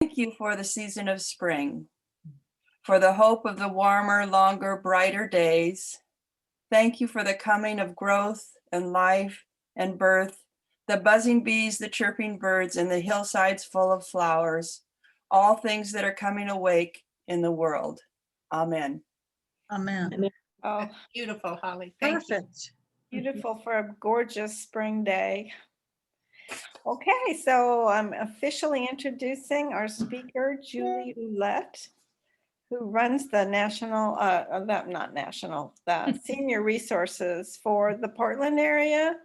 Thank you for the season of spring, for the hope of the warmer, longer, brighter days. Thank you for the coming of growth and life and birth, the buzzing bees, the chirping birds, and the hillsides full of flowers, all things that are coming awake in the world. Amen. Amen. Oh, beautiful, Holly. Thank you. Perfect. Beautiful for a gorgeous spring day. Okay, so I'm officially introducing our speaker, Julie Ouellette, who runs the the senior resources for the Portland area.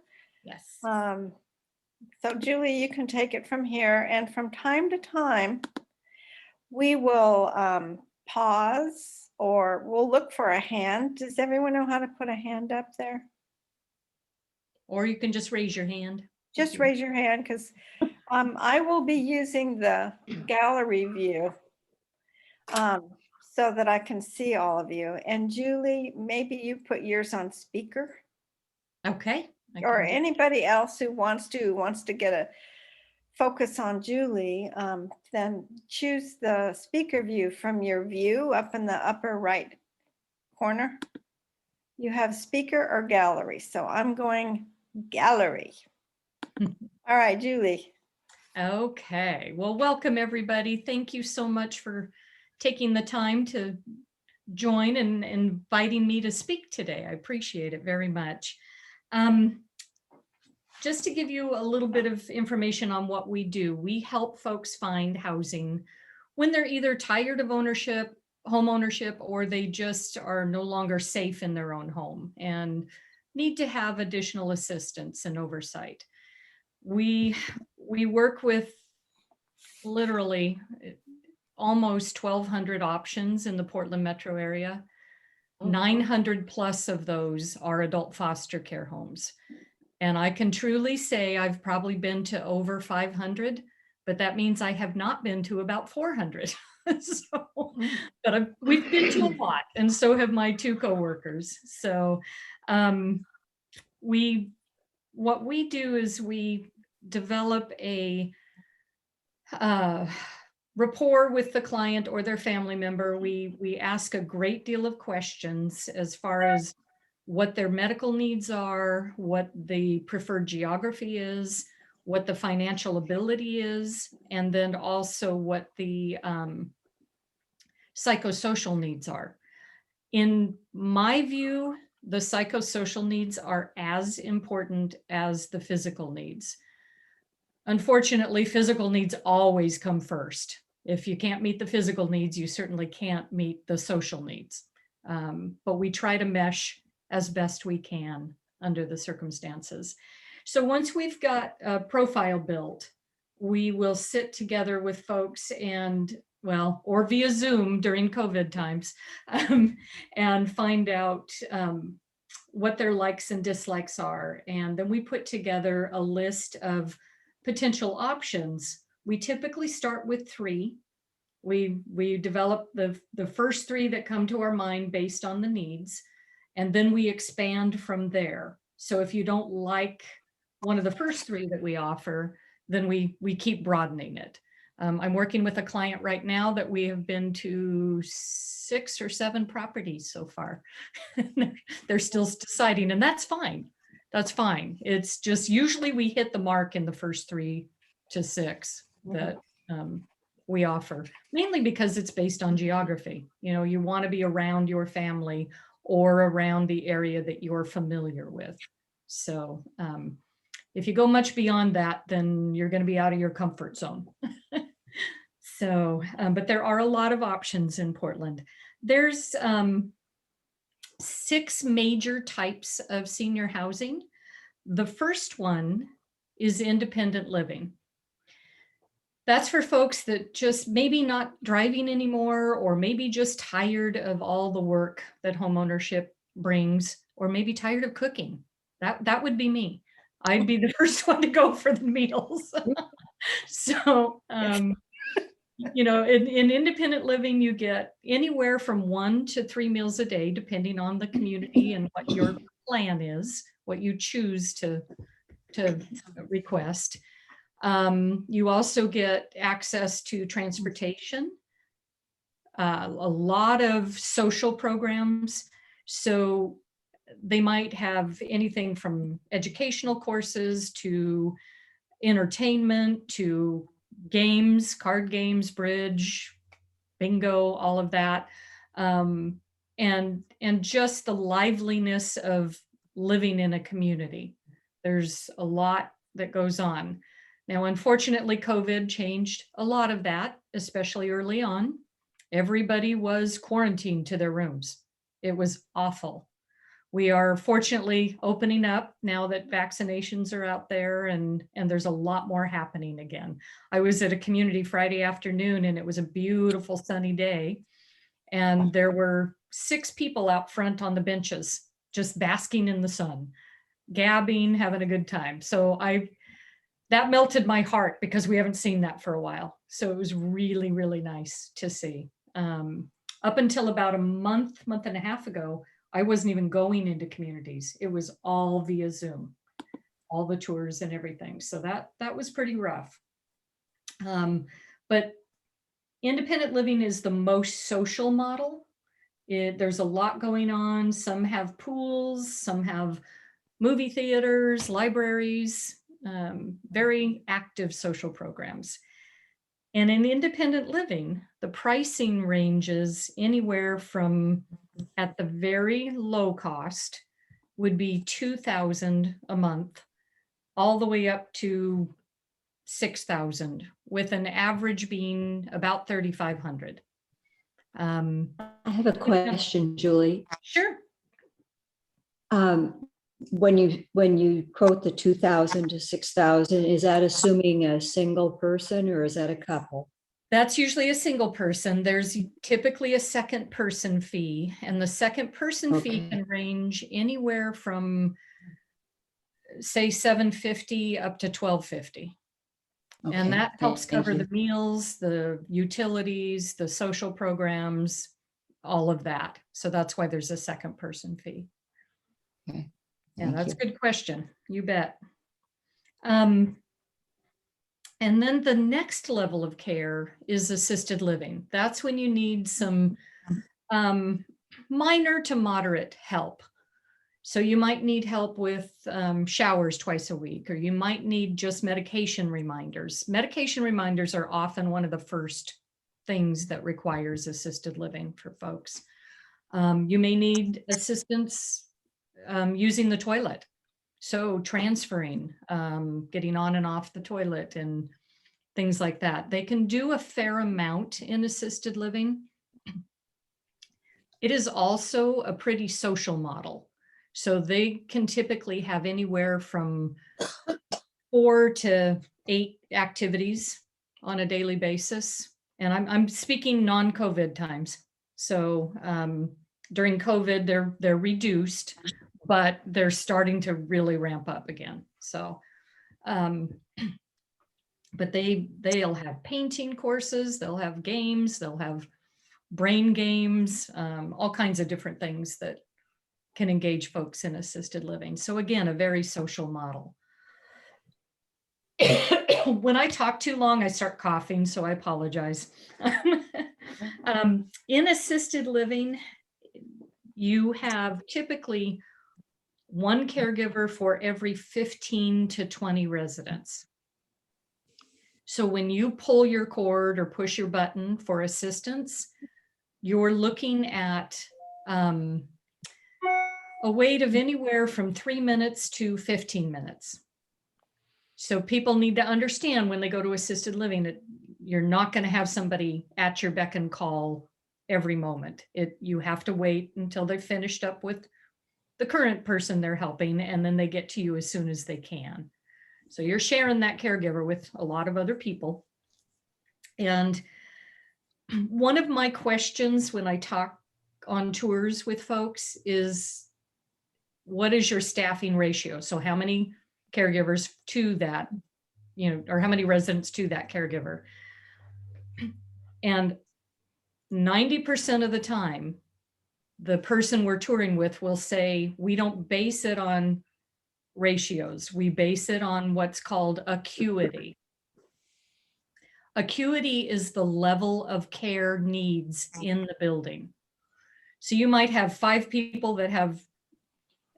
Yes. So Julie, you can take it from here, and from time to time, we will pause or we'll look for a hand. Does everyone know how to put a hand up there? Or you can just raise your hand. Just raise your hand, because I will be using the gallery view so that I can see all of you. And Julie, maybe you put yours on speaker, Okay. or anybody else who wants to get a focus on Julie, then choose the speaker view from your view up in the upper right corner. You have speaker or gallery. So I'm going gallery. All right, Julie. Okay. Well, welcome everybody. Thank you so much for taking the time to join and inviting me to speak today. I appreciate it very much. Just to give you a little bit of information on what we do, we help folks find housing when they're either tired of ownership, home ownership, or they just are no longer safe in their own home and need to have additional assistance and oversight. We work with literally almost 1,200 options in the Portland metro area. 900 plus of those are adult foster care homes. And I can truly say I've probably been to over 500, but that means I have not been to about 400. But we've been to a lot, and so have my two coworkers. So what we do is we develop a rapport with the client or their family member. We ask a great deal of questions as far as what their medical needs are, what the preferred geography is, what the financial ability is, and then also what the psychosocial needs are. In my view, the psychosocial needs are as important as the physical needs. Unfortunately, physical needs always come first. If you can't meet the physical needs, you certainly can't meet the social needs. But we try to mesh as best we can under the circumstances. So once we've got a profile built, we will sit together with folks and, well, or via Zoom during COVID times, and find out what their likes and dislikes are. And then we put together a list of potential options. We typically start with 3. We develop the first 3 that come to our mind based on the needs, and then we expand from there. So if you don't like one of the first 3 that we offer, then we keep broadening it. I'm working with a client right now that we have been to 6 or 7 properties so far. They're still deciding, and that's fine. That's fine. It's just usually we hit the mark in the first 3 to 6 that we offer, mainly because it's based on geography. You know, you want to be around your family or around the area that you're familiar with. So if you go much beyond that, then you're going to be out of your comfort zone. So, but there are a lot of options in Portland. There's 6 major types of senior housing. The first one is independent living. That's for folks that just maybe not driving anymore, or maybe just tired of all the work that homeownership brings, or maybe tired of cooking. That would be me. I'd be the first one to go for the meals. So, you know, in independent living, you get anywhere from 1 to 3 meals a day, depending on the community and what your plan is, what you choose to request. You also get access to transportation, a lot of social programs. So they might have anything from educational courses to entertainment to games, card games, bridge, bingo, all of that. And just the liveliness of living in a community. There's a lot that goes on. Now, unfortunately, COVID changed a lot of that, especially early on. Everybody was quarantined to their rooms. It was awful. We are fortunately opening up now that vaccinations are out there, and there's a lot more happening again. I was at a community Friday afternoon and it was a beautiful sunny day. And there were 6 people out front on the benches, just basking in the sun, gabbing, having a good time. So that melted my heart because we haven't seen that for a while. So it was really, really nice to see. Up until about a month and a half ago, I wasn't even going into communities. It was all via Zoom, all the tours and everything. So that was pretty rough. But independent living is the most social model. There's a lot going on. Some have pools, some have movie theaters, libraries, very active social programs. And in independent living, the pricing ranges anywhere from, at the very low cost, would be $2,000 a month, all the way up to $6,000, with an average being about $3,500. I have a question, Julie. Sure. When you quote the 2,000 to 6,000, is that assuming a single person or is that a couple? That's usually a single person. There's typically a second person fee, and the second person fee Okay. can range anywhere from, say, $750 up to $1,250. Okay, And that helps thank cover you. the meals, the utilities, the social programs, all of that. So that's why there's a second person fee. Okay, Yeah, thank that's a you. good question. You bet. And then the next level of care is assisted living. That's when you need some minor to moderate help. So you might need help with showers twice a week, or you might need just medication reminders. Medication reminders are often one of the first things that requires assisted living for folks. You may need assistance using the toilet. So transferring, getting on and off the toilet and things like that. They can do a fair amount in assisted living. It is also a pretty social model. So they can typically have anywhere from 4 to 8 activities on a daily basis. And I'm speaking non-COVID times. So during COVID, they're reduced, but they're starting to really ramp up again. So, but they'll have painting courses, they'll have games, they'll have brain games, all kinds of different things that can engage folks in assisted living. So again, a very social model. When I talk too long, I start coughing, so I apologize. In assisted living, you have typically one caregiver for every 15 to 20 residents. So when you pull your cord or push your button for assistance, you're looking at a wait of anywhere from 3 minutes to 15 minutes. So people need to understand when they go to assisted living that you're not going to have somebody at your beck and call every moment. You have to wait until they're finished up with the current person they're helping, and then they get to you as soon as they can. So you're sharing that caregiver with a lot of other people. And one of my questions when I talk on tours with folks is, what is your staffing ratio? So how many caregivers to that, or how many residents to that caregiver? And 90% of the time, the person we're touring with will say, we don't base it on ratios. We base it on what's called acuity. Acuity is the level of care needs in the building. So you might have 5 people that have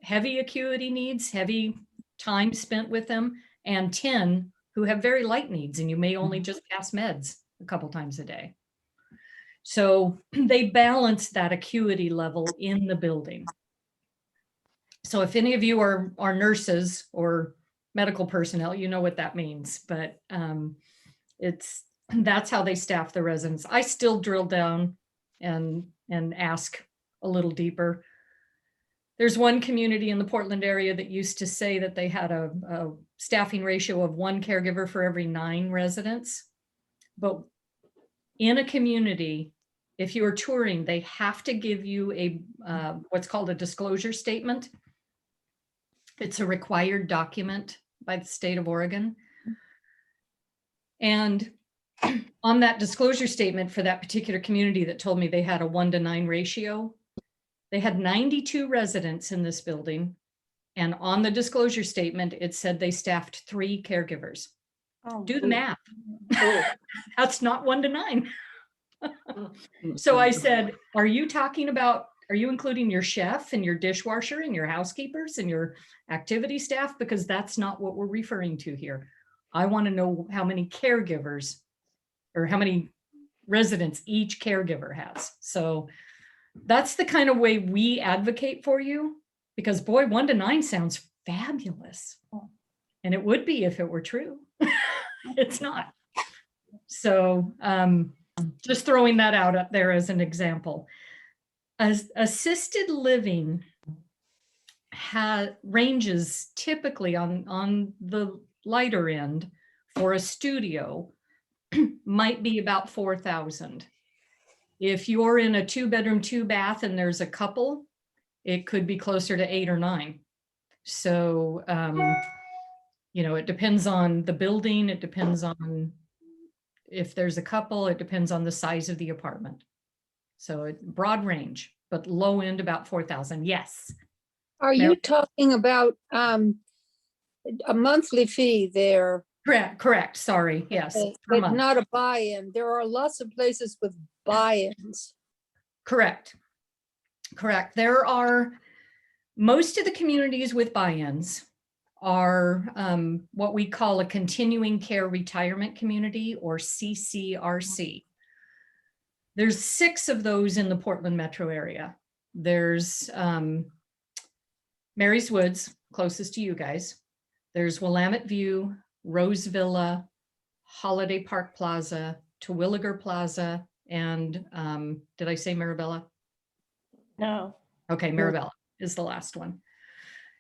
heavy acuity needs, heavy time spent with them, and 10 who have very light needs, and you may only just pass meds a couple times a day. So they balance that acuity level in the building. So if any of you are nurses or medical personnel, you know what that means, but that's how they staff the residents. I still drill down and ask a little deeper. There's one community in the Portland area that used to say that they had a staffing ratio of 1 caregiver for every 9 residents. But in a community, if you are touring, they have to give you a what's called a disclosure statement. It's a required document by the state of Oregon. And on that disclosure statement for that particular community that told me they had a 1-to-9 ratio, they had 92 residents in this building. And on the disclosure statement, it said they staffed 3 caregivers. Oh, Do the math. Oh. That's not 1-to-9. So I said, are you including your chef and your dishwasher and your housekeepers and your activity staff? Because that's not what we're referring to here. I want to know how many caregivers or how many residents each caregiver has. So that's the kind of way we advocate for you, because boy, 1-to-9 sounds fabulous. And it would be if it were true. It's not. So just throwing that out up there as an example. As assisted living ranges typically on the lighter end for a studio might be about 4,000. If you're in a 2-bedroom, 2-bath and there's a couple, it could be closer to 8 or 9. So, it depends on the building. It depends on if there's a couple, it depends on the size of the apartment. So broad range, but low end about 4,000. Yes. Are you talking about a monthly fee there? Correct. Sorry. Yes. Per But month. not a buy-in. There are lots of places with buy-ins. Correct. There are most of the communities with buy-ins are what we call a continuing care retirement community, or CCRC. There's 6 of those in the Portland metro area. There's Mary's Woods, closest to you guys. There's Willamette View, Rose Villa, Holiday Park Plaza, Terwilliger Plaza, and did I say Marabella? no. Okay, Marabella is the last one.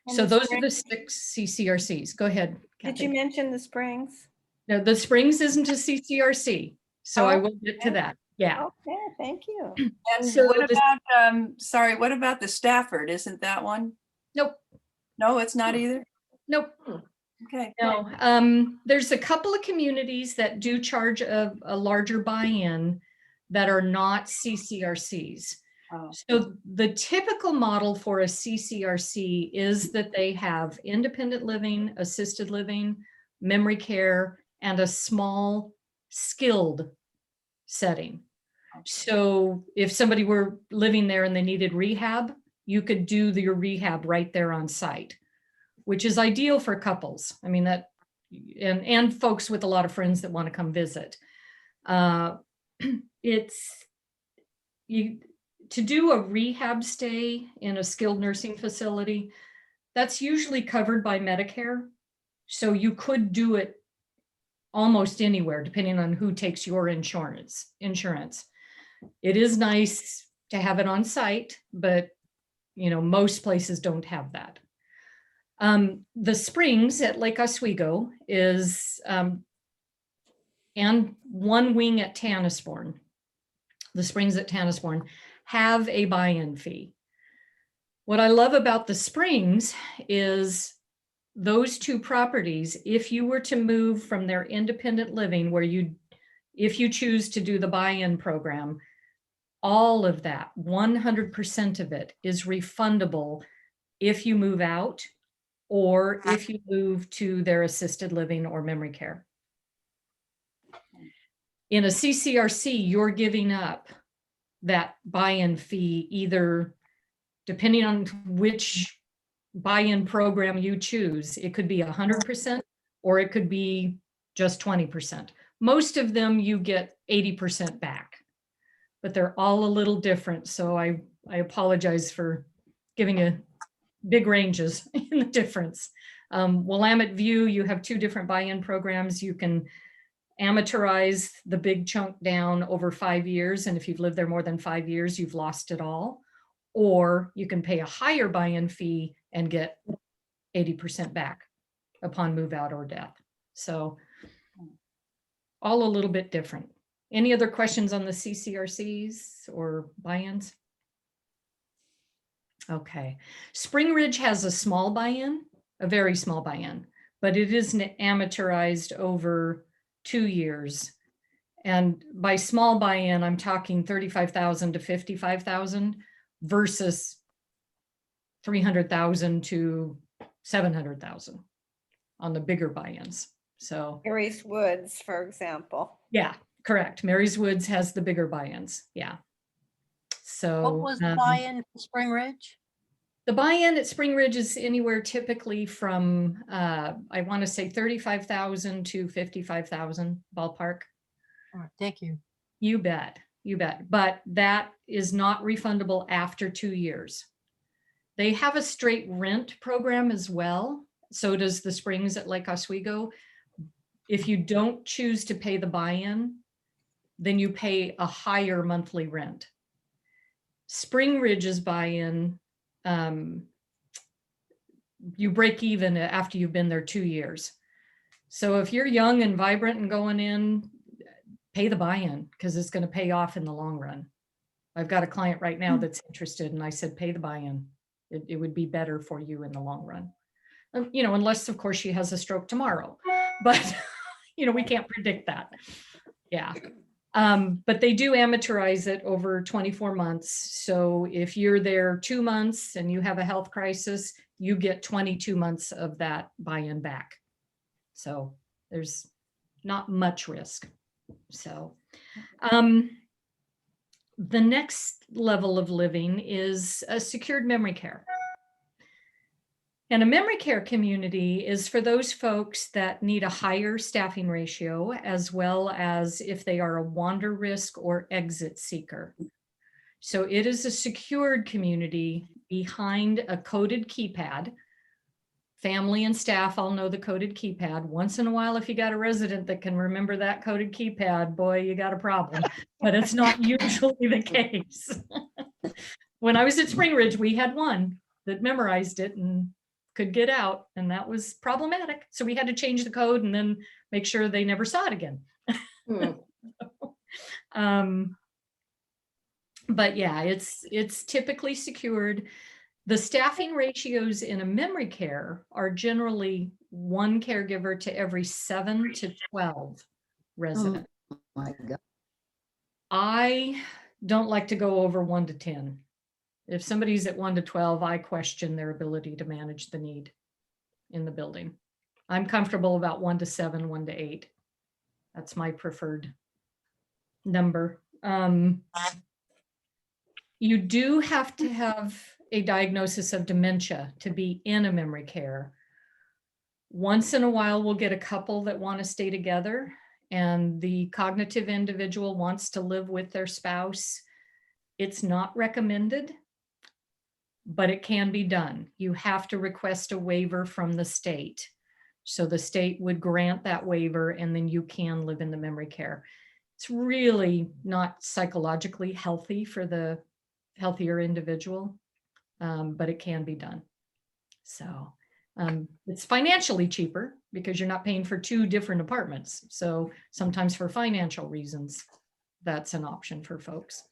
And So the those are the 6 CCRCs. Go ahead, Did Kathy. you mention the Springs? No, the Springs isn't a CCRC, so I Oh, will get to okay. that. Yeah. Okay, thank you. And So what the- about, what about the Stafford? Isn't that one? Nope. No, it's not either? Nope. Okay. No. There's a couple of communities that do charge a larger buy-in that are not CCRCs. Oh. So the typical model for a CCRC is that they have independent living, assisted living, memory care, and a small skilled setting. So if somebody were living there and they needed rehab, you could do your rehab right there on site, which is ideal for couples. I mean, that and folks with a lot of friends that want to come visit. To do a rehab stay in a skilled nursing facility, that's usually covered by Medicare. So you could do it almost anywhere, depending on who takes your insurance. It is nice to have it on site, but most places don't have that. The Springs at Lake Oswego is, and one wing at Tanasbourne, the Springs at Tanasbourne, have a buy-in fee. What I love about the Springs is those 2 properties, if you were to move from their independent living if you choose to do the buy-in program, all of that, 100% of it is refundable if you move out or if you move to their assisted living or memory care. In a CCRC, you're giving up that buy-in fee, either depending on which buy-in program you choose. It could be 100% or it could be just 20%. Most of them you get 80% back, but they're all a little different. So I apologize for giving you big ranges in the difference. Willamette View, you have two different buy-in programs. You can amateurize the big chunk down over 5 years. And if you've lived there more than 5 years, you've lost it all. Or you can pay a higher buy-in fee and get 80% back upon move out or death. So all a little bit different. Any other questions on the CCRCs or buy-ins? Okay. Spring Ridge has a small buy-in, a very small buy-in, but it is amortized over 2 years. And by small buy-in, I'm talking 35,000 to 55,000 versus 300,000 to 700,000 on the bigger buy-ins. So Mary's Woods, for example. yeah, correct. Mary's Woods has the bigger buy-ins. Yeah. So What was the buy-in for Spring Ridge? the buy-in at Spring Ridge is anywhere typically from, I want to say 35,000 to 55,000 ballpark. All right, thank you. You bet. You bet. But that is not refundable after 2 years. They have a straight rent program as well. So does the Springs at Lake Oswego. If you don't choose to pay the buy-in, then you pay a higher monthly rent. Spring Ridge's buy-in, you break even after you've been there 2 years. So if you're young and vibrant and going in, pay the buy-in because it's going to pay off in the long run. I've got a client right now that's interested, and I said, pay the buy-in. It would be better for you in the long run. You know, unless of course she has a stroke tomorrow, but you know, we can't predict that. Yeah. But they do amateurize it over 24 months. So if you're there 2 months and you have a health crisis, you get 22 months of that buy-in back. So there's not much risk. So the next level of living is a secured memory care. And a memory care community is for those folks that need a higher staffing ratio, as well as if they are a wander risk or exit seeker. So it is a secured community behind a coded keypad. Family and staff all know the coded keypad. Once in a while, if you got a resident that can remember that coded keypad, boy, you got a problem, but it's not usually the case. When I was at Spring Ridge, we had one that memorized it and could get out, and that was problematic. So we had to change the code and then make sure they never saw it again. But yeah, it's typically secured. The staffing ratios in a memory care are generally 1 caregiver to every 7 to 12 residents. Oh my God. I don't like to go over 1 to 10. If somebody's at 1 to 12, I question their ability to manage the need in the building. I'm comfortable about 1 to 7, 1 to 8. That's my preferred number. You do have to have a diagnosis of dementia to be in a memory care. Once in a while, we'll get a couple that want to stay together, and the cognitive individual wants to live with their spouse. It's not recommended, but it can be done. You have to request a waiver from the state. So the state would grant that waiver, and then you can live in the memory care. It's really not psychologically healthy for the healthier individual, but it can be done. So it's financially cheaper because you're not paying for 2 different apartments. So sometimes for financial reasons, that's an option for folks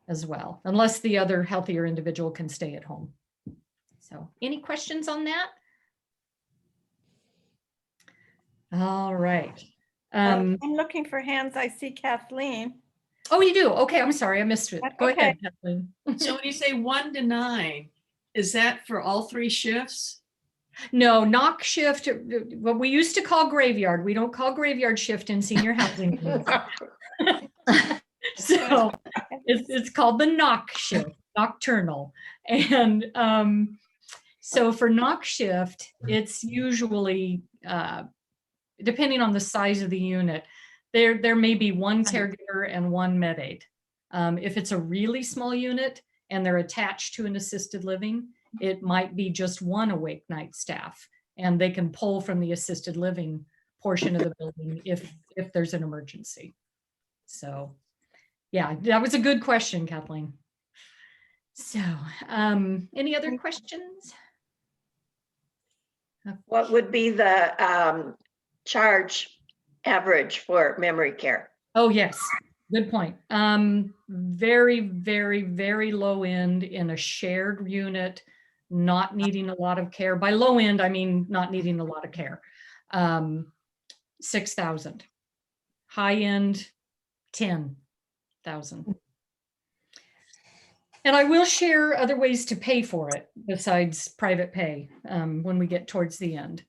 as well, unless the other healthier individual can stay at home. So any questions on that? All right. I'm looking for hands. I see Kathleen. Oh, you do? Okay, I'm sorry, I missed it. That's Go okay. ahead, Kathleen. So when you say 1 to 9, is that for all 3 shifts? No, knock shift, what we used to call graveyard. We don't call graveyard shift in senior housing. So it's called the knock shift, nocturnal. And so for knock shift, it's usually, depending on the size of the unit, there may be one caregiver and one med aid. If it's a really small unit and they're attached to an assisted living, it might be just one awake night staff, and they can pull from the assisted living portion of the building if there's an emergency. So yeah, that was a good question, Kathleen. So any other questions? What would be the charge average for memory care? Oh, yes. Good point. Very, very, very low end in a shared unit, not needing a lot of care. By low end, I mean not needing a lot of care. 6,000. High end, 10,000. And I will share other ways to pay for it besides private pay when we get towards the end.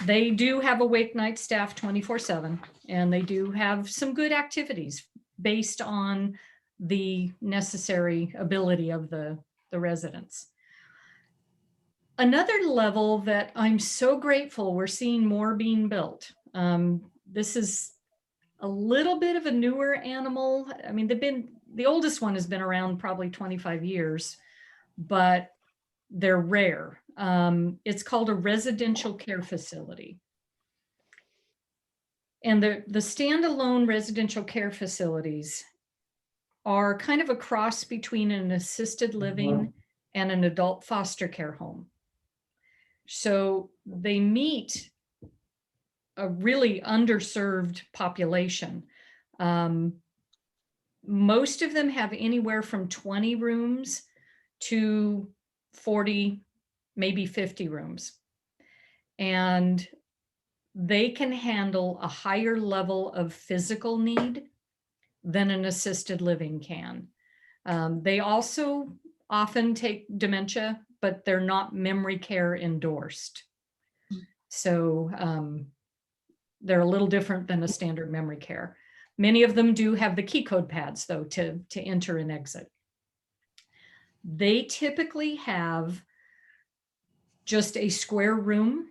They do have awake night staff 24/7, and they do have some good activities based on the necessary ability of the residents. Another level that I'm so grateful we're seeing more being built. This is a little bit of a newer animal. I mean, the oldest one has been around probably 25 years, but they're rare. It's called a residential care facility. And the standalone residential care facilities are kind of a cross between an assisted living and an adult foster care home. So they meet a really underserved population. Most of them have anywhere from 20 rooms to 40, maybe 50 rooms. And they can handle a higher level of physical need than an assisted living can. They also often take dementia, but they're not memory care endorsed. So they're a little different than a standard memory care. Many of them do have the key code pads though to enter and exit. They typically have just a square room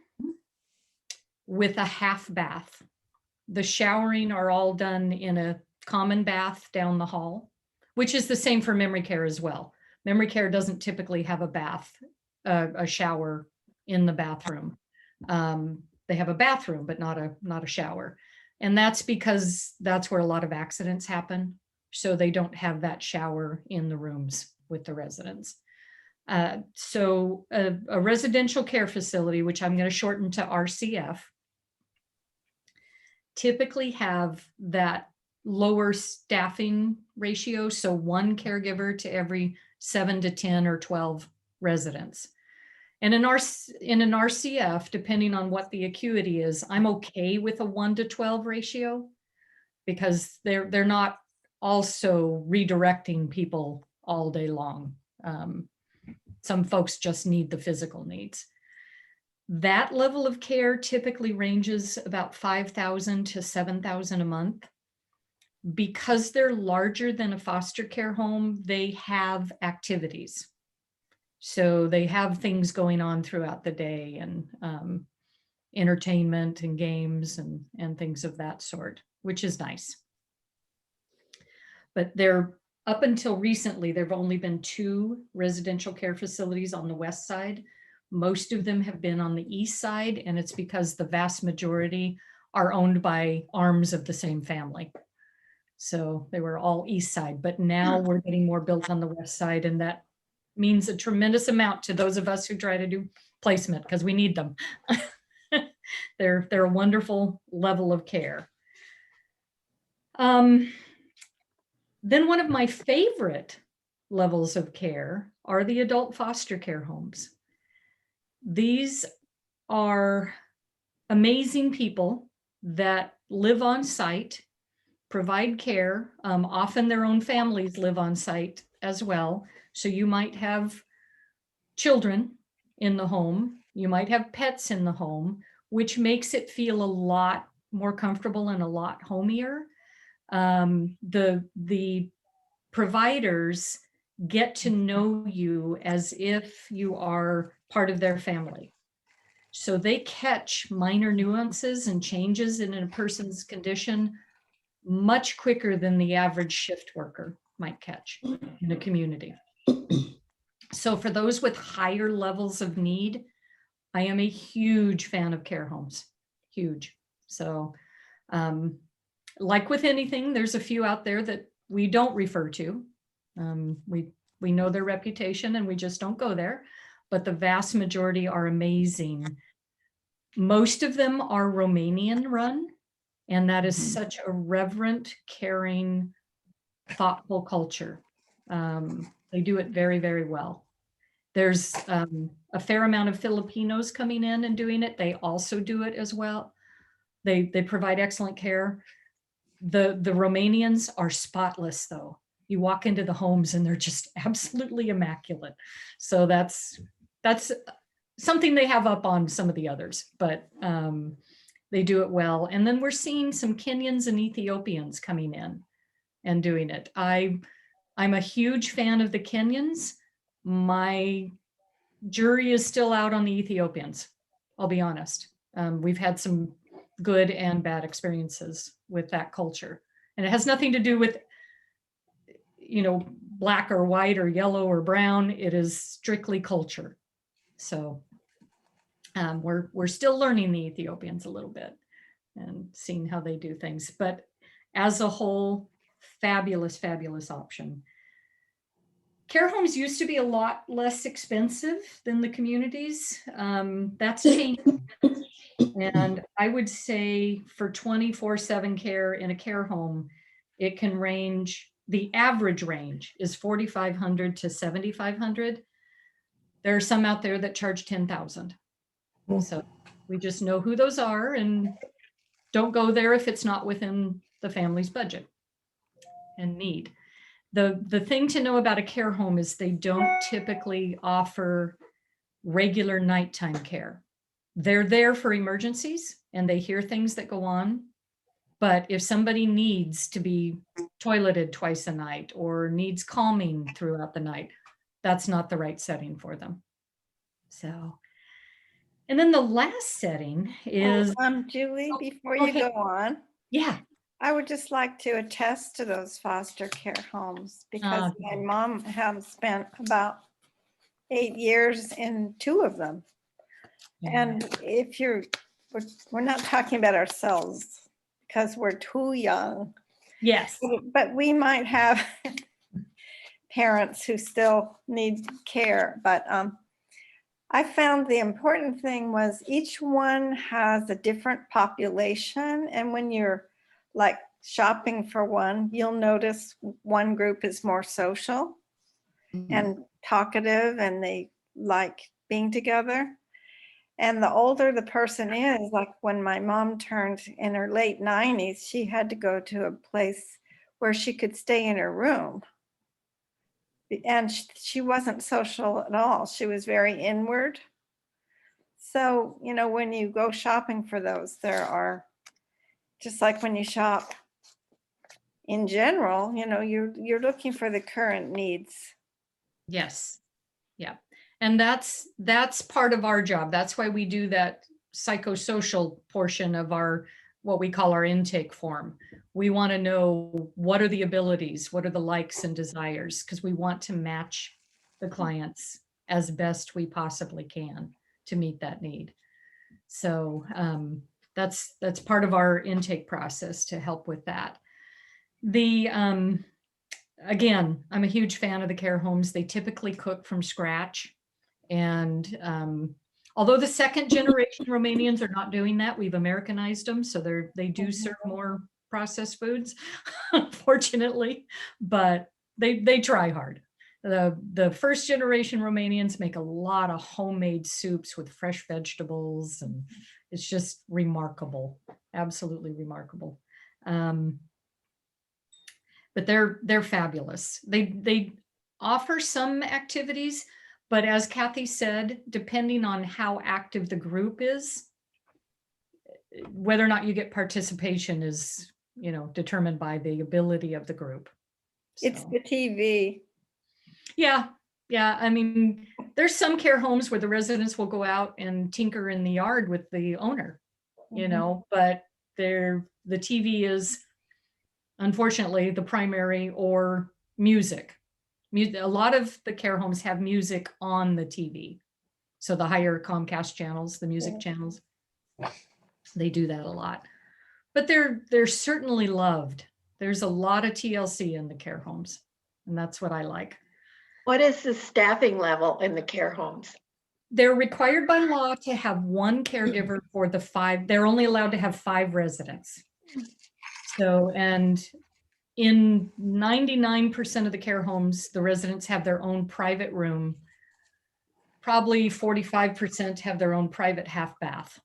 with a half bath. The showering are all done in a common bath down the hall, which is the same for memory care as well. Memory care doesn't typically have a bath, a shower in the bathroom. They have a bathroom, but not a shower. And that's because that's where a lot of accidents happen. So they don't have that shower in the rooms with the residents. So a residential care facility, which I'm going to shorten to RCF, typically have that lower staffing ratio. So one caregiver to every 7 to 10 or 12 residents. And in an RCF, depending on what the acuity is, I'm okay with a 1 to 12 ratio because they're not also redirecting people all day long. Some folks just need the physical needs. That level of care typically ranges about 5,000 to 7,000 a month. Because they're larger than a foster care home, they have activities. So they have things going on throughout the day and entertainment and games and things of that sort, which is nice. But up until recently, there have only been 2 residential care facilities on the west side. Most of them have been on the east side, and it's because the vast majority are owned by arms of the same family. So they were all east side, but now we're getting more built on the west side, and that means a tremendous amount to those of us who try to do placement because we need them. They're a wonderful level of care. Then one of my favorite levels of care are the adult foster care homes. These are amazing people that live on site, provide care. Often their own families live on site as well. So you might have children in the home. You might have pets in the home, which makes it feel a lot more comfortable and a lot homier. The providers get to know you as if you are part of their family. So they catch minor nuances and changes in a person's condition much quicker than the average shift worker might catch in a community. So for those with higher levels of need, I am a huge fan of care homes, huge. So like with anything, there's a few out there that we don't refer to. We know their reputation and we just don't go there, but the vast majority are amazing. Most of them are Romanian run, and that is such a reverent, caring, thoughtful culture. They do it very, very well. There's a fair amount of Filipinos coming in and doing it. They also do it as well. They provide excellent care. The Romanians are spotless though. You walk into the homes and they're just absolutely immaculate. So that's something they have up on some of the others, but they do it well. And then we're seeing some Kenyans and Ethiopians coming in and doing it. I'm a huge fan of the Kenyans. My jury is still out on the Ethiopians, I'll be honest. We've had some good and bad experiences with that culture. And it has nothing to do with, you know, black or white or yellow or brown. It is strictly culture. So we're still learning the Ethiopians a little bit and seeing how they do things. But as a whole, fabulous, fabulous option. Care homes used to be a lot less expensive than the communities. That's changed. And I would say for 24/7 care in a care home, it can range, the average range is $4,500 to $7,500. There are some out there that charge $10,000. So we just know who those are and don't go there if it's not within the family's budget and need. The thing to know about a care home is they don't typically offer regular nighttime care. They're there for emergencies and they hear things that go on. But if somebody needs to be toileted twice a night or needs calming throughout the night, that's not the right setting for them. So, and then the last setting is, Julie, before go you ahead. go on, Yeah. I would just like to attest to those foster care homes because my mom has spent about 8 years in 2 of them. And if we're not talking about ourselves because we're too young, Yes. but we might have parents who still need care. But I found the important thing was each one has a different population. And when you're like shopping for one, you'll notice one group is more social and talkative and they like being together. And the older the person is, like when my mom turned in her late 90s, she had to go to a place where she could stay in her room. And she wasn't social at all. She was very inward. So, you know, when you go shopping for those, there are, just like when you shop in general, you know, you're looking for the current needs. Yes. Yeah. And that's part of our job. That's why we do that psychosocial portion of our, what we call our intake form. We want to know what are the abilities, what are the likes and desires, because we want to match the clients as best we possibly can to meet that need. So that's part of our intake process to help with that. Again, I'm a huge fan of the care homes. They typically cook from scratch. And although the second generation Romanians are not doing that, we've Americanized them. So they do serve more processed foods, unfortunately, but they try hard. The first generation Romanians make a lot of homemade soups with fresh vegetables, and it's just remarkable, absolutely remarkable. But they're fabulous. They offer some activities, But as Kathy said, depending on how active the group is, whether or not you get participation is, determined by the ability of the group. It's So, the TV. yeah. I mean, there's some care homes where the residents will go out and tinker in the yard with the owner, but the TV is unfortunately the primary, or music. A lot of the care homes have music on the TV. So the higher Comcast channels, the music Yeah. channels, they do that a lot. But they're certainly loved. There's a lot of TLC in the care homes, and that's what I like. What is the staffing level in the care homes? They're required by law to have one caregiver for the 5. They're only allowed to have 5 residents. So, and in 99% of the care homes, the residents have their own private room. Probably 45% have their own private half bath.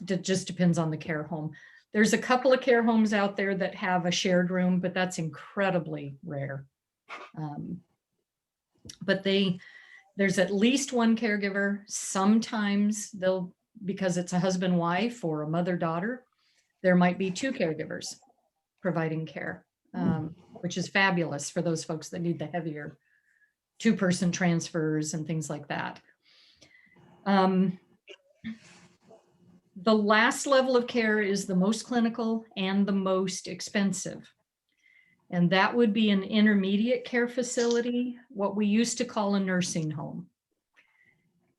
It just depends on the care home. There's a couple of care homes out there that have a shared room, but that's incredibly rare. But there's at least one caregiver. Sometimes because it's a husband-wife or a mother-daughter, there might be 2 caregivers providing care, which is fabulous for those folks that need the heavier 2-person transfers and things like that. The last level of care is the most clinical and the most expensive. And that would be an intermediate care facility, what we used to call a nursing home.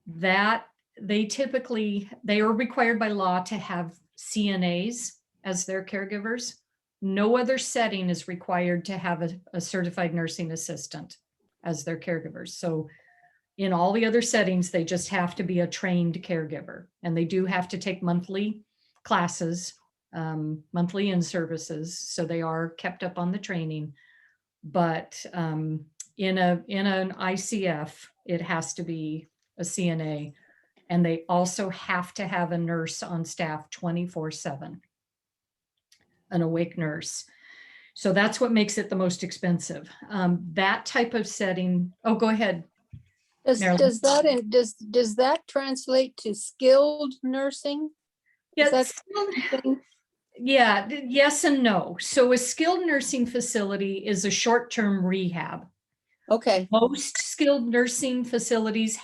That they are required by law to have CNAs as their caregivers. No other setting is required to have a certified nursing assistant as their caregivers. So in all the other settings, they just have to be a trained caregiver, and they do have to take monthly classes, monthly in-services. So they are kept up on the training, but in an ICF, it has to be a CNA, and they also have to have a nurse on staff 24/7, an awake nurse. So that's what makes it the most expensive. That type of setting. Oh, go ahead. Marilyn. Does that translate to skilled nursing? Is that something? Yeah, yes and no. So a skilled nursing facility is a short-term rehab. Okay, Most skilled nursing facilities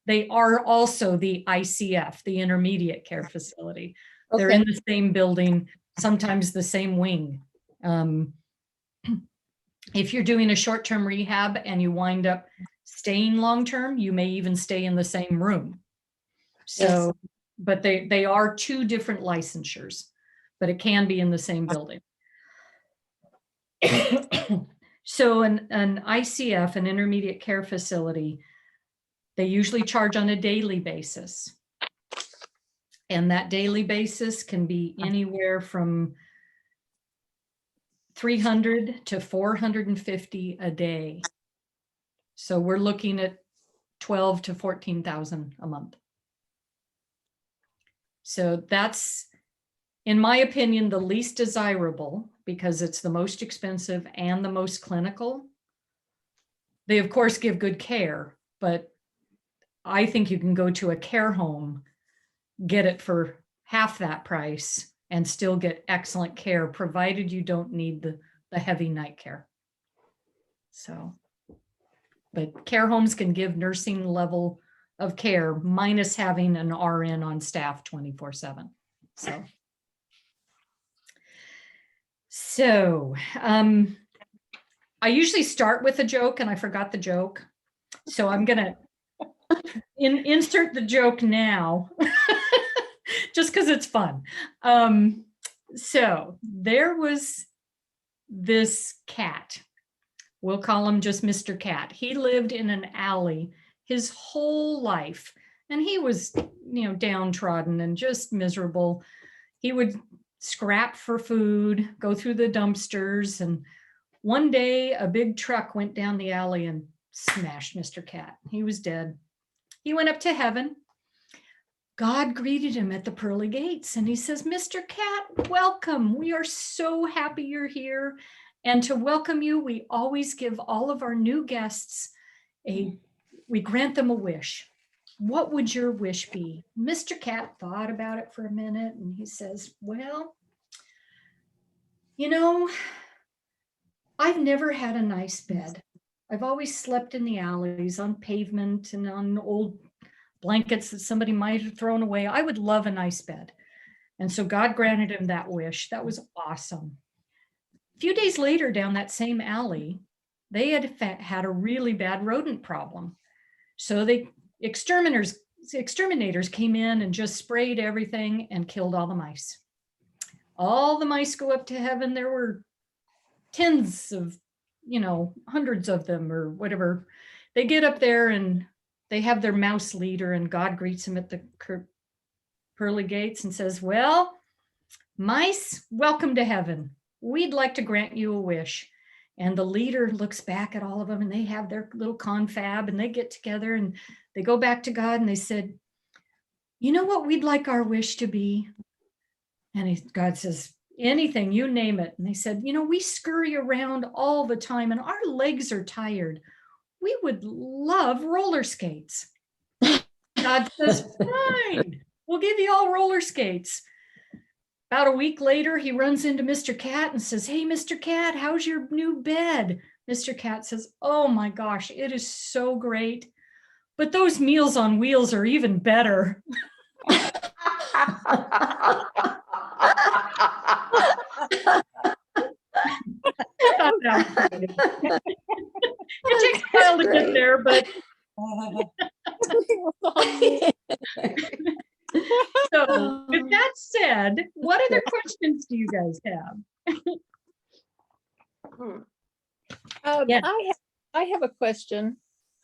they are also the ICF, the intermediate care facility. They're in okay, the same building, sometimes the same wing. If you're doing a short-term rehab and you wind up staying long-term, you may even stay in the same room. So, but they are 2 different licensures, but it can be in the same building. So an ICF, an intermediate care facility, they usually charge on a daily basis. And that daily basis can be anywhere from $300 to $450 a day. So we're looking at $12,000 to $14,000 a month. So that's, in my opinion, the least desirable because it's the most expensive and the most clinical. They, of course, give good care, but I think you can go to a care home, get it for half that price, and still get excellent care, provided you don't need the heavy night care. So, but care homes can give nursing level of care minus having an RN on staff 24/7. So I usually start with a joke, and I forgot the joke. So I'm gonna insert the joke now, just because it's fun. So there was this cat. We'll call him just Mr. Cat. He lived in an alley his whole life, and he was, downtrodden and just miserable. He would scrap for food, go through the dumpsters, and one day a big truck went down the alley and smashed Mr. Cat. He was dead. He went up to heaven. God greeted him at the pearly gates, and he says, "Mr. Cat, welcome. We are so happy you're here. And to welcome you, we always give all of our new guests we grant them a wish. What would your wish be? Mr. Cat thought about it for a minute and he says, well, you know, I've never had a nice bed. I've always slept in the alleys on pavement and on old blankets that somebody might have thrown away. I would love a nice bed. And so God granted him that wish. That was awesome. A few days later, down that same alley, they had a really bad rodent problem. So the exterminators came in and just sprayed everything and killed all the mice. All the mice go up to heaven. There were tens of, hundreds of them or whatever. They get up there and they have their mouse leader, and God greets them at the pearly gates and says, well, mice, welcome to heaven. We'd like to grant you a wish. And the leader looks back at all of them and they have their little confab and they get together and they go back to God and they said, you know what we'd like our wish to be? And God says, anything, you name it. And they said, we scurry around all the time and our legs are tired. We would love roller skates. God says, fine, we'll give you all roller skates. About a week later, he runs into Mr. Cat and says, hey, Mr. Cat, how's your new bed? Mr. Cat says, oh my gosh, it is so great. But those Meals on Wheels are even better. It takes a while to get there, but so with that said, what other questions do you guys have? Yeah. I have a question.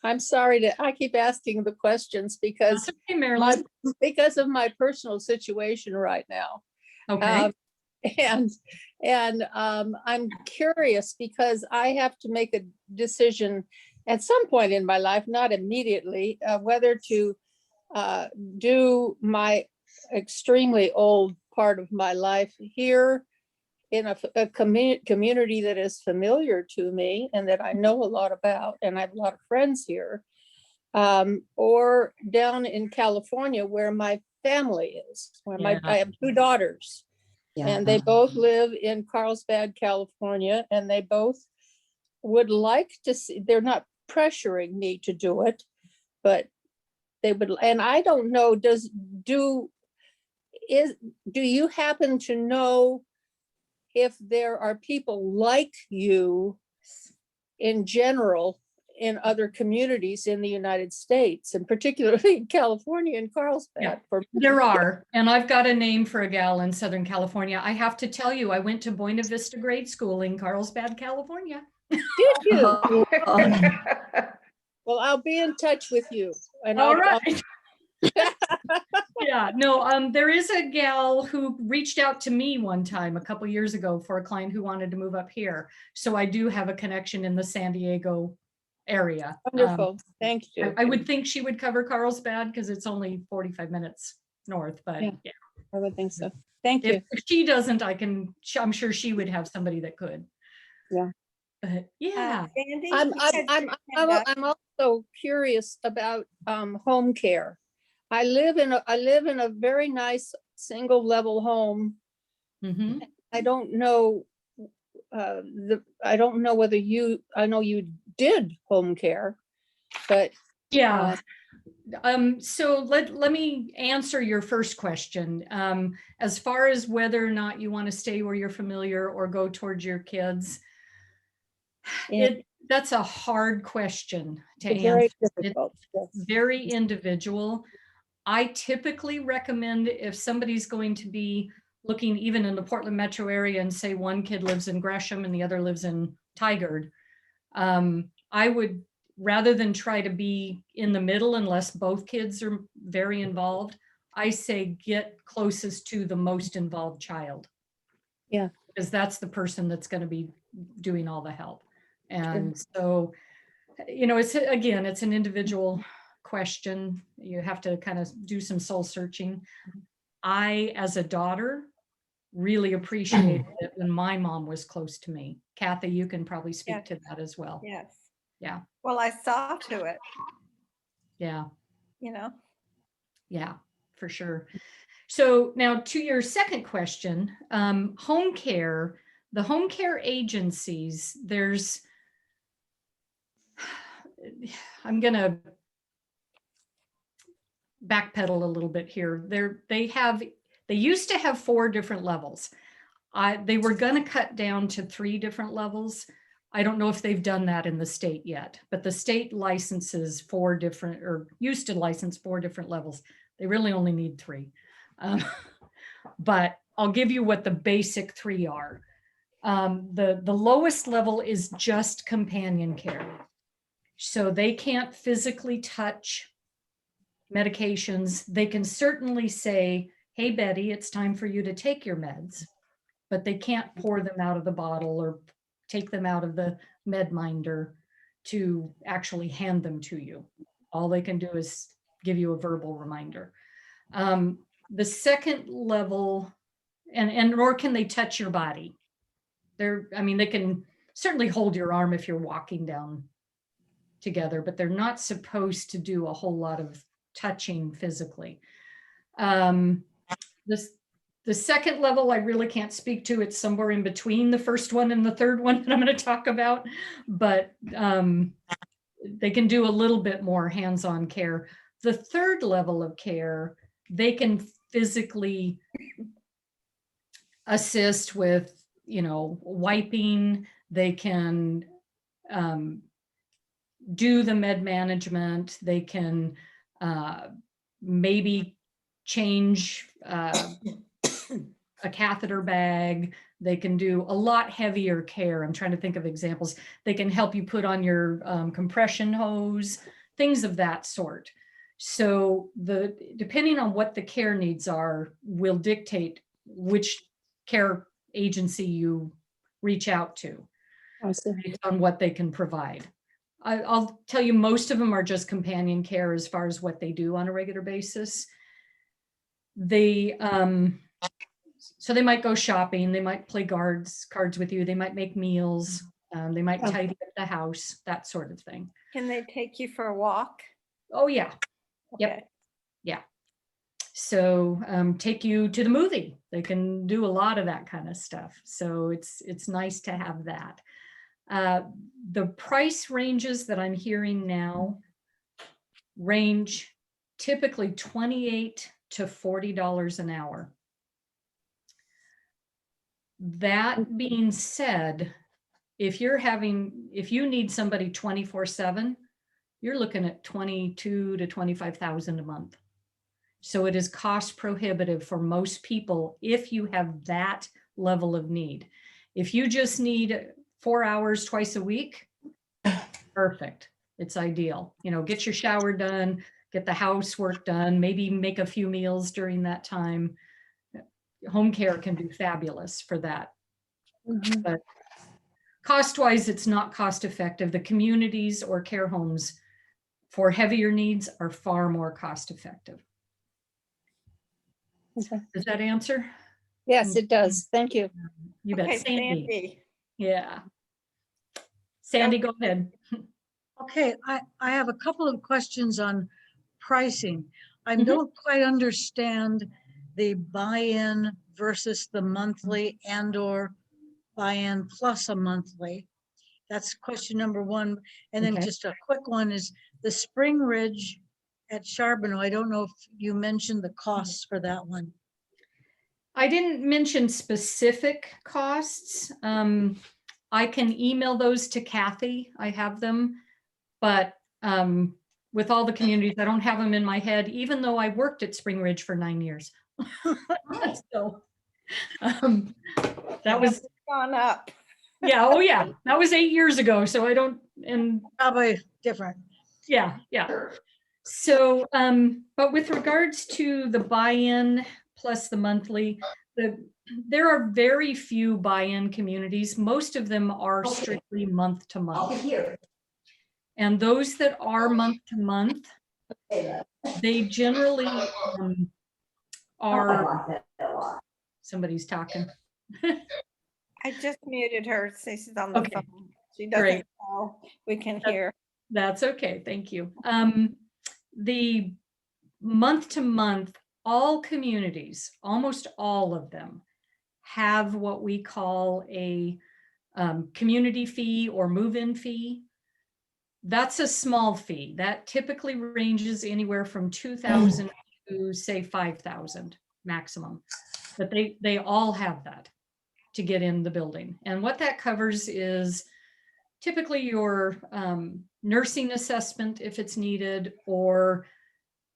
I'm sorry I keep asking the questions because That's okay, Marilyn. because of my personal situation right now. Okay. I'm curious because I have to make a decision at some point in my life, not immediately, whether to do my extremely old part of my life here in a community that is familiar to me and that I know a lot about, and I have a lot of friends here, or down in California where my family is, where I have two daughters. Yeah. And they both live in Carlsbad, California, and they both would like to see, they're not pressuring me to do it, but they would, and I don't know, do you happen to know if there are people like you in general in other communities in the United States, and particularly in California and Carlsbad? Yeah, there are, and I've got a name for a gal in Southern California. I have to tell you, I went to Buena Vista Grade School in Carlsbad, California. Did you? Well, I'll be in touch with you. And all right. Yeah, no, there is a gal who reached out to me one time a couple years ago for a client who wanted to move up here. So I do have a connection in the San Diego area. Wonderful. Thank you. I would think she would cover Carlsbad because it's only 45 minutes north, but yeah. I would think so. Thank you. If she doesn't, I'm sure she would have somebody that could. Yeah. But yeah. Sandy, I'm also curious about home care. I live in a very nice single level home. Mm-hmm. I don't know I don't know whether I know you did home care, but yeah. So let me answer your first question. As far as whether or not you want to stay where you're familiar or go towards your kids, that's a hard question to answer. Very difficult. It's very individual. I typically recommend if somebody's going to be looking even in the Portland metro area and say one kid lives in Gresham and the other lives in Tigard, I would, rather than try to be in the middle unless both kids are very involved, I say get closest to the most involved child. Yeah. Because that's the person that's going to be doing all the help. And so, it's an individual question. You have to kind of do some soul searching. I, as a daughter, really appreciated it when my mom was close to me. Kathy, you can probably speak to that as well. Yes. Well, I saw to it, Yeah. you know. Yeah, for sure. So now to your second question, home care, the home care agencies, I'm going to backpedal a little bit here. They used to have 4 different levels. They were going to cut down to 3 different levels. I don't know if they've done that in the state yet, but the state licenses 4 different, or used to license 4 different levels. They really only need 3. But I'll give you what the basic 3 are. The lowest level is just companion care. So they can't physically touch medications. They can certainly say, hey, Betty, it's time for you to take your meds, but they can't pour them out of the bottle or take them out of the med minder to actually hand them to you. All they can do is give you a verbal reminder. The second level, and nor can they touch your body. They can certainly hold your arm if you're walking down together, but they're not supposed to do a whole lot of touching physically. The second level, I really can't speak to. It's somewhere in between the first one and the third one that I'm going to talk about, but they can do a little bit more hands-on care. The third level of care, they can physically assist with, wiping. They can do the med management. They can maybe change a catheter bag. They can do a lot heavier care. I'm trying to think of examples. They can help you put on your compression hose, things of that sort. So depending on what the care needs are will dictate which care agency you reach out to based on what they can provide. I'll tell you, most of them are just companion care as far as what they do on a regular basis. So they might go shopping, they might play cards with you, they might make meals, they might tidy up the house, that sort of thing. Can they take you for a walk? Oh yeah. Yep. Okay. Yeah. So take you to the movie. They can do a lot of that kind of stuff. So it's nice to have that. The price ranges that I'm hearing now range typically $28 to $40 an hour. That being said, if you need somebody 24/7, you're looking at $22,000 to $25,000 a month. So it is cost prohibitive for most people if you have that level of need. If you just need 4 hours twice a week, perfect. It's ideal. Get your shower done, get the housework done, maybe make a few meals during that time. Home care can be fabulous for that. But cost-wise, it's not cost effective. The communities or care homes for heavier needs are far more cost effective. Okay. Does that answer? Yes, it does. Thank you. You bet. Okay, Sandy. Sandy. Yeah. Sandy, go ahead. Okay, I have a couple of questions on pricing. I Mhm. don't quite understand the buy-in versus the monthly and/or buy-in plus a monthly. That's question number 1. And then Okay. just a quick one is the Spring Ridge at Charbonneau. I don't know if you mentioned the costs for that one. I didn't mention specific costs. I can email those to Kathy. I have them, but with all the communities, I don't have them in my head, even though I worked at Spring Ridge for 9 years. So that was, Gone up. yeah, oh yeah, that was 8 years ago. So I don't, and Probably different. yeah. So, but with regards to the buy-in plus the monthly, there are very few buy-in communities. Most of them are strictly month to month. And those that are month to month, they generally are, somebody's talking. I just muted her. So she's on the Okay. phone. She Great. doesn't know. We can That- hear. That's okay, thank you. The month to month, all communities, almost all of them, have what we call a community fee or move-in fee. That's a small fee. That typically ranges anywhere from 2,000 to say 5,000 maximum. But they all have that to get in the building. And what that covers is typically your nursing assessment if it's needed, or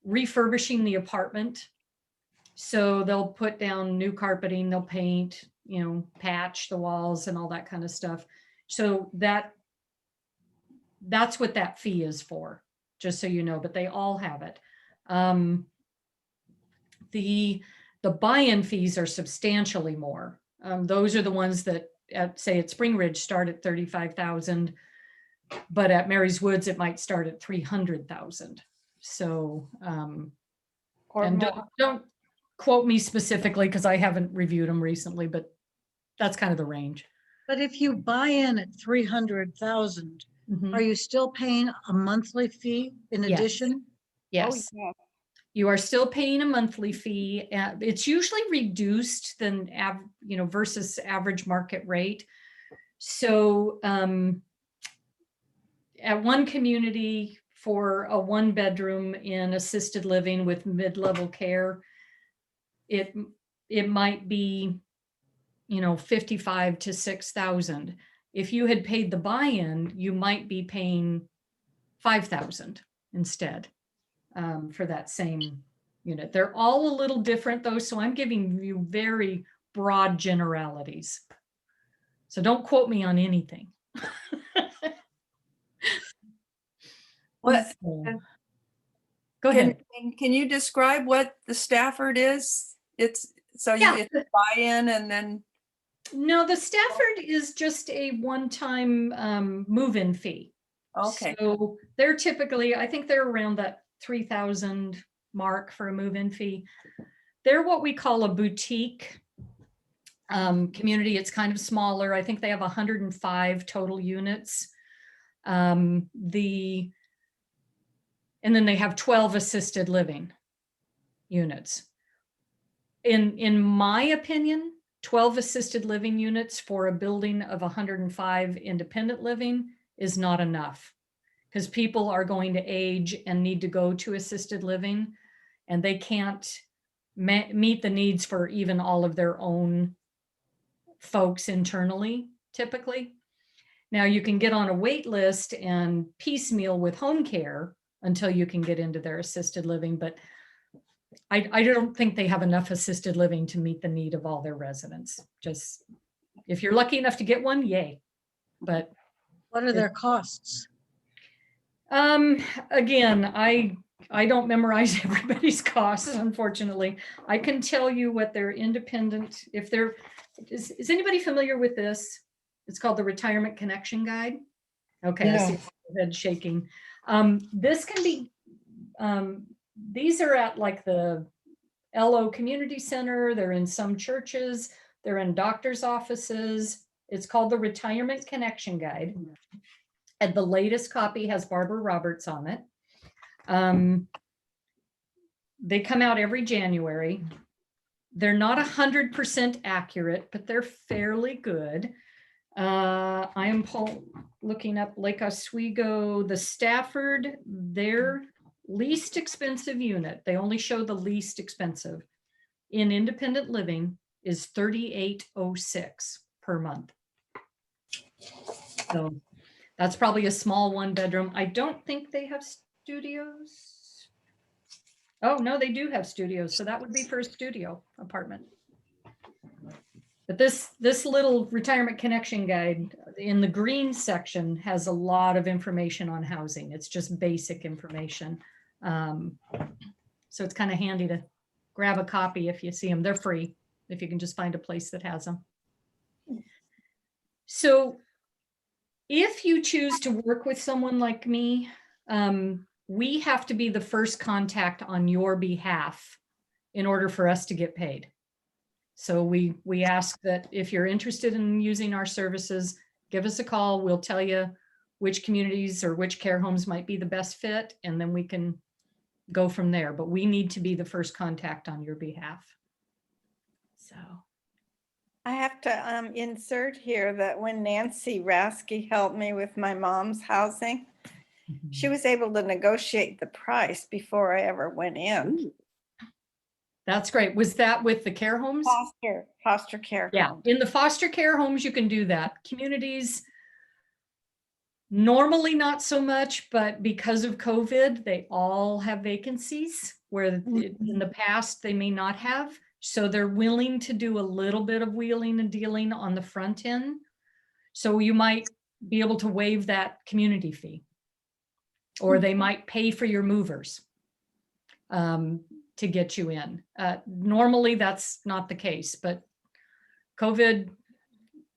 refurbishing the apartment. So they'll put down new carpeting, they'll paint, patch the walls and all that kind of stuff. So that's what that fee is for, just so you know, but they all have it. The buy-in fees are substantially more. Those are the ones that say at Spring Ridge start at 35,000, but at Mary's Woods it might start at 300,000. So Or and more. don't quote me specifically because I haven't reviewed them recently, but that's kind of the range. But if you buy in at 300,000, Mhm. are you still paying a monthly fee in Yes. addition? Yes. Oh, yeah. You are still paying a monthly fee. It's usually reduced than versus average market rate. So at one community for a 1-bedroom in assisted living with mid-level care, it might be 55 to 6,000. If you had paid the buy-in, you might be paying 5,000 instead for that same unit. They're all a little different though, so I'm giving you very broad generalities. So don't quote me on anything. What, So, go ahead. can you describe what the Stafford is? It's Yeah. it's buy-in and then, No, the Stafford is just a one-time move-in fee. okay. So they're typically, I think they're around that 3,000 mark for a move-in fee. They're what we call a boutique community. It's kind of smaller. I think they have 105 total units. And then they have 12 assisted living units. In my opinion, 12 assisted living units for a building of 105 independent living is not enough, because people are going to age and need to go to assisted living, and they can't meet the needs for even all of their own folks internally, typically. Now you can get on a wait list and piecemeal with home care until you can get into their assisted living, but I don't think they have enough assisted living to meet the need of all their residents. Just if you're lucky enough to get one, yay. But What are their costs? again, I don't memorize everybody's costs, unfortunately. I can tell you what their independent, if they're, is anybody familiar with this? It's called the Retirement Connection Guide. Okay, I see your head shaking. This can be, these are at like the LO Community Center. They're in some churches. They're in doctor's offices. It's called the Retirement Connection Guide. And the latest copy has Barbara Roberts on it. They come out every January. They're not 100% accurate, but they're fairly good. I am looking up Lake Oswego, the Stafford, their least expensive unit. They only show the least expensive in independent living is $3,806 per month. So that's probably a small 1-bedroom. I don't think they have studios. Oh, no, they do have studios. So that would be for a studio apartment. But this little Retirement Connection Guide in the green section has a lot of information on housing. It's just basic information. So it's kind of handy to grab a copy if you see them. They're free if you can just find a place that has them. So if you choose to work with someone like me, we have to be the first contact on your behalf in order for us to get paid. So we ask that if you're interested in using our services, give us a call. We'll tell you which communities or which care homes might be the best fit, and then we can go from there. But we need to be the first contact on your behalf. So. I have to insert here that when Nancy Rasky helped me with my mom's housing, she was able to negotiate the price before I ever went in. That's great. Was that with the care homes? Foster care. Yeah, home. in the foster care homes, you can do that. Communities, normally not so much, but because of COVID, they all have vacancies where in the past they may not have. So they're willing to do a little bit of wheeling and dealing on the front end. So you might be able to waive that community fee, or they might pay for your movers to get you in. Normally that's not the case, but COVID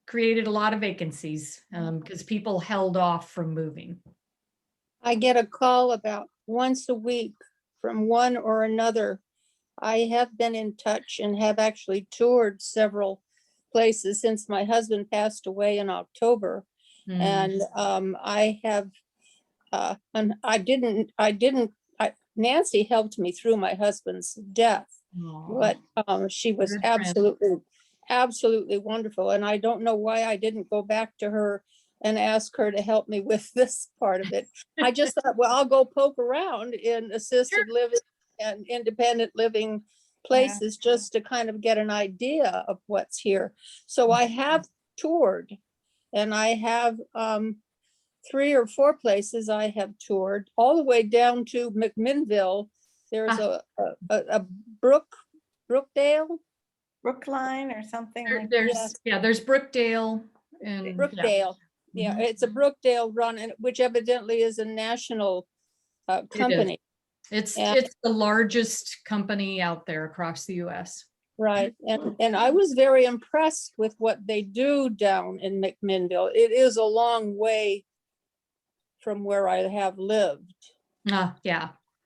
created a lot of vacancies because people held off from moving. I get a call about once a week from one or another. I have been in touch and have actually toured several places since my husband passed away in October. And I have, and Nancy helped me through my husband's death, but she was Good friend. absolutely wonderful. And I don't know why I didn't go back to her and ask her to help me with this part of it. I just thought, well, I'll go poke around in assisted living and independent living places just to kind of get an idea of what's here. So I have toured, and I have 3 or 4 places I have toured, all the way down to McMinnville. There's a Brookdale. Brookline or something like that. There's Brookdale and Brookdale. Yeah, it's a Brookdale run, and which evidently is a national company. It's the largest company out there across the US. Right. And I was very impressed with what they do down in McMinnville. It is a long way from where I have lived. Yeah.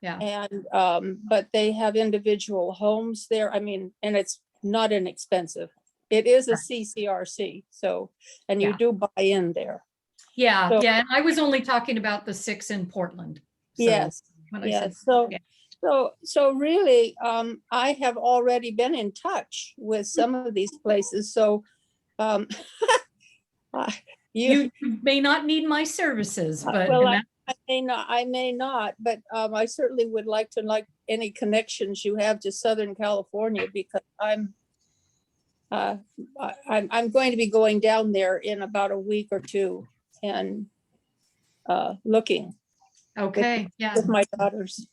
And but they have individual homes there. I mean, and it's not inexpensive. It is a CCRC, so, and you do buy in there. Yeah, So- and I was only talking about the 6 in Portland. So Yes, when I yes. said- So really, I have already been in touch with some of these places. So you may not need my services, but well, I may not, but I certainly would like any connections you have to Southern California, because I'm going to be going down there in about a week or 2 and looking okay, with my daughters.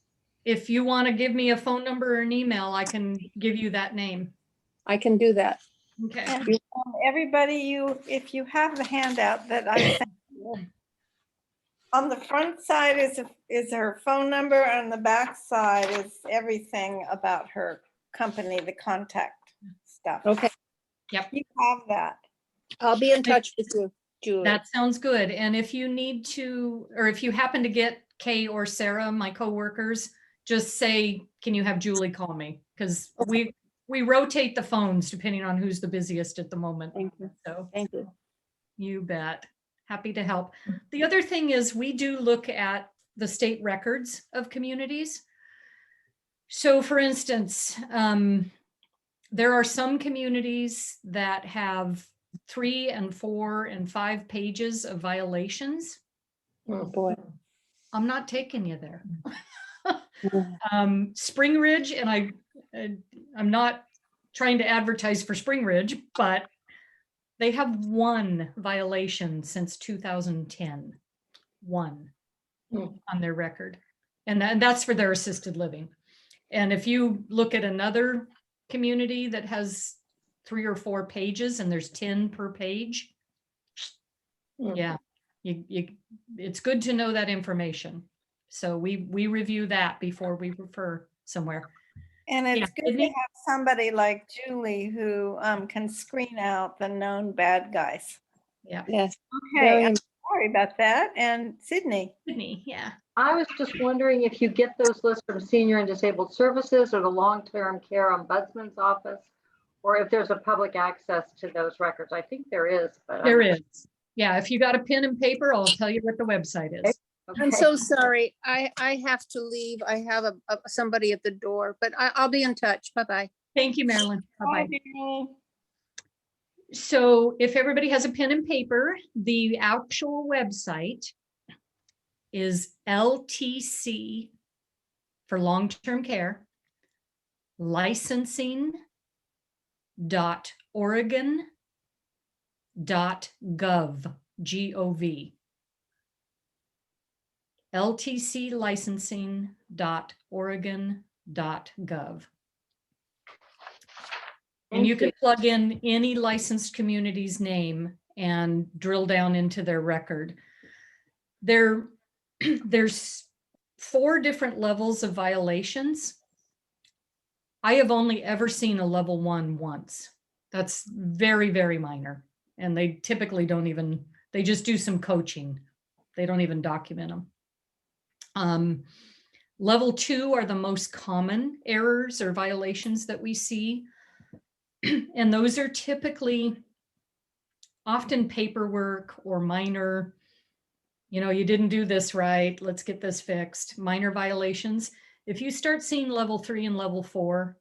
If you want to give me a phone number or an email, I can give you that name. I can do that. Okay. And everybody, if you have the handout that I sent you, on the front side is her phone number, and on the back side is everything about her company, the contact stuff. Okay, Yep. You have that. I'll be in touch with you, Julie. That sounds good. And if you need to, or if you happen to get Kay or Sarah, my coworkers, just say, can you have Julie call me? Because we rotate the phones depending on who's the busiest at the moment. Thank you. So Thank you. you bet. Happy to help. The other thing is we do look at the state records of communities. So for instance, there are some communities that have 3 and 4 and 5 pages of violations. Oh, boy. I'm not taking you there. Spring Ridge, and I'm not trying to advertise for Spring Ridge, but they have 1 violation since 2010, 1 on their record. And that's for their assisted living. And if you look at another community that has 3 or 4 pages and there's 10 per page, yeah, it's good to know that information. So we review that before we refer somewhere. And it's good to have somebody like Julie who can screen out the known bad guys. Yeah. Yes. Okay, I'm sorry about that. And Sydney. Sydney, yeah. I was just wondering if you get those lists from Senior and Disabled Services or the Long-Term Care Ombudsman's Office, or if there's a public access to those records. I think there is, but There is. Yeah, if you got a pen and paper, I'll tell you what the website is. I'm so sorry. I have to leave. I have somebody at the door, but I'll be in touch. Bye-bye. Thank you, Marilyn. Bye-bye. Bye. So if everybody has a pen and paper, the actual website is LTC for long-term care, licensing.oregon.gov, G-O-V. ltclicensing.oregon.gov. And you can plug in any licensed community's name and drill down into their record. There's 4 different levels of violations. I have only ever seen a level 1 once. That's very, very minor. And they typically don't even, they just do some coaching. They don't even document them. Level 2 are the most common errors or violations that we see. And those are typically often paperwork or minor, you didn't do this right, let's get this fixed, minor violations. If you start seeing level 3 and level 4,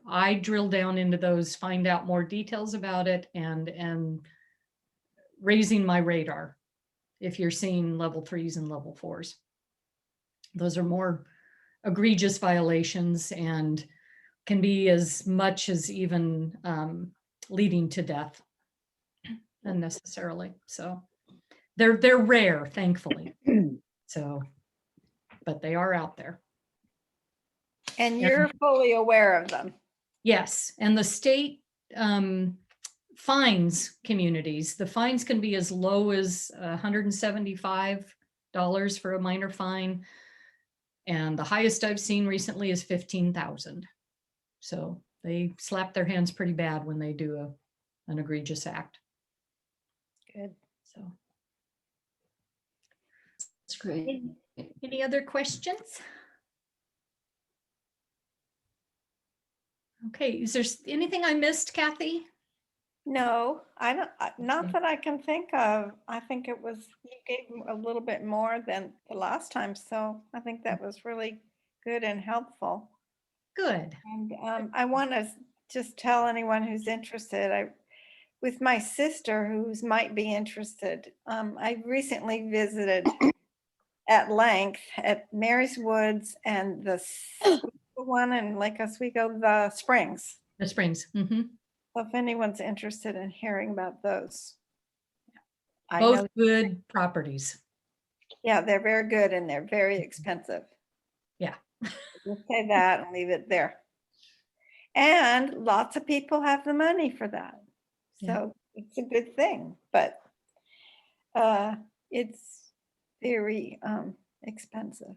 I drill down into those, find out more details about it, and raising my radar if you're seeing level 3s and level 4s. Those are more egregious violations and can be as much as even leading to death unnecessarily. So they're rare, thankfully. So, but they are out there. And you're fully aware of them. Yes, and the state fines communities. The fines can be as low as $175 for a minor fine. And the highest I've seen recently is $15,000. So they slap their hands pretty bad when they do an egregious act. Good. So That's great. any other questions? Okay, is there anything I missed, Kathy? No, I don't, not Okay. that I can think of. I think you gave a little bit more than the last time. So I think that was really good and helpful. Good. And I want to just tell anyone who's interested, with my sister who's might be interested, I recently visited at length at Mary's Woods and the one in Lake Oswego, the Springs. The Springs. Mm-hmm. So if anyone's interested in hearing about those. I Both know, good properties. yeah, they're very good and they're very expensive. Yeah. We'll say that and leave it there. And lots of people have the money for that. So it's a good thing, but it's very expensive.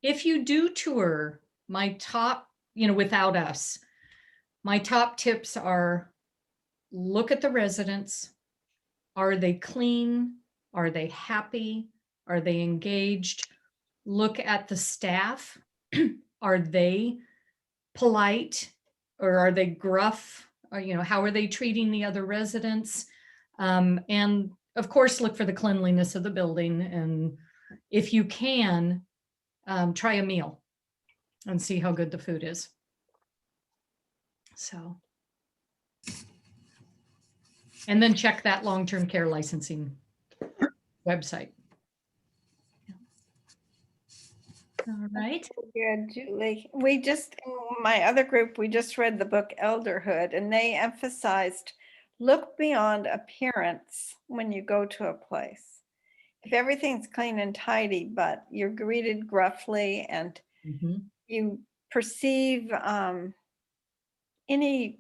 If you do tour, my top, without us, my top tips are look at the residents. Are they clean? Are they happy? Are they engaged? Look at the staff. Are they polite or are they gruff? Or, how are they treating the other residents? And of course, look for the cleanliness of the building. And if you can, try a meal and see how good the food is. So, and then check that long-term care licensing website. All right. Good, Julie. We just, in my other group, we just read the book Elderhood, and they emphasized look beyond appearance when you go to a place. If everything's clean and tidy, but you're greeted gruffly and you perceive any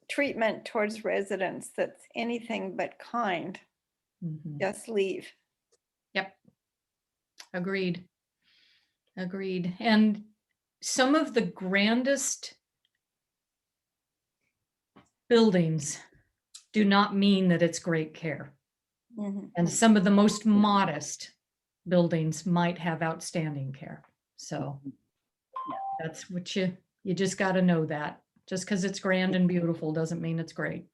treatment towards residents that's anything but kind, just leave. Yep. Agreed. Agreed. And some of the grandest buildings do not mean that it's great care. And some of the most modest buildings might have outstanding care. So that's what you just got to know that. Just because it's grand and beautiful doesn't mean it's great.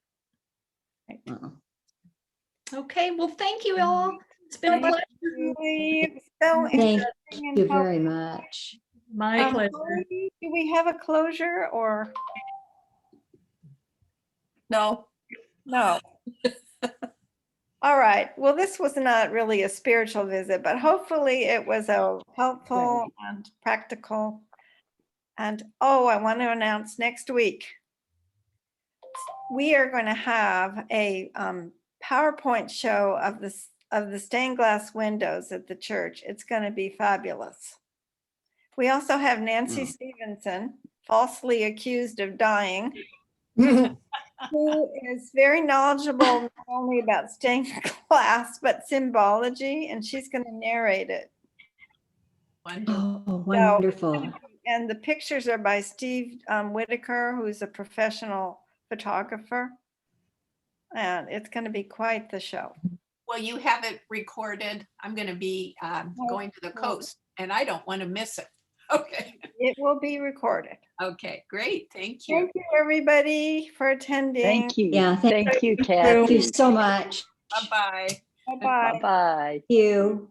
Okay, well, thank you all. It's been a Thank pleasure. you, Julie. It was so Thank interesting and you very helpful. much. My pleasure. Chloe, do we have a closure or No, no? All right. Well, this was not really a spiritual visit, but hopefully it was a helpful and practical. And oh, I want to announce next week, we are going to have a PowerPoint show of the stained glass windows at the church. It's going to be fabulous. We also have Nancy Stevenson, falsely accused of dying, who is very knowledgeable not only about stained glass, but symbology, and she's going to narrate it. Oh, wonderful. And the pictures are by Steve Whitaker, who's a professional photographer. And it's going to be quite the show. Well, you have it recorded. I'm going to be going to the coast and I don't want to miss it. Okay. It will be recorded. Okay, great. Thank you. Thank you, everybody, for attending. Thank you. Yeah, Thank you, Thank you Kathy. so much. Bye-bye. Bye-bye. Bye-bye. Thank you.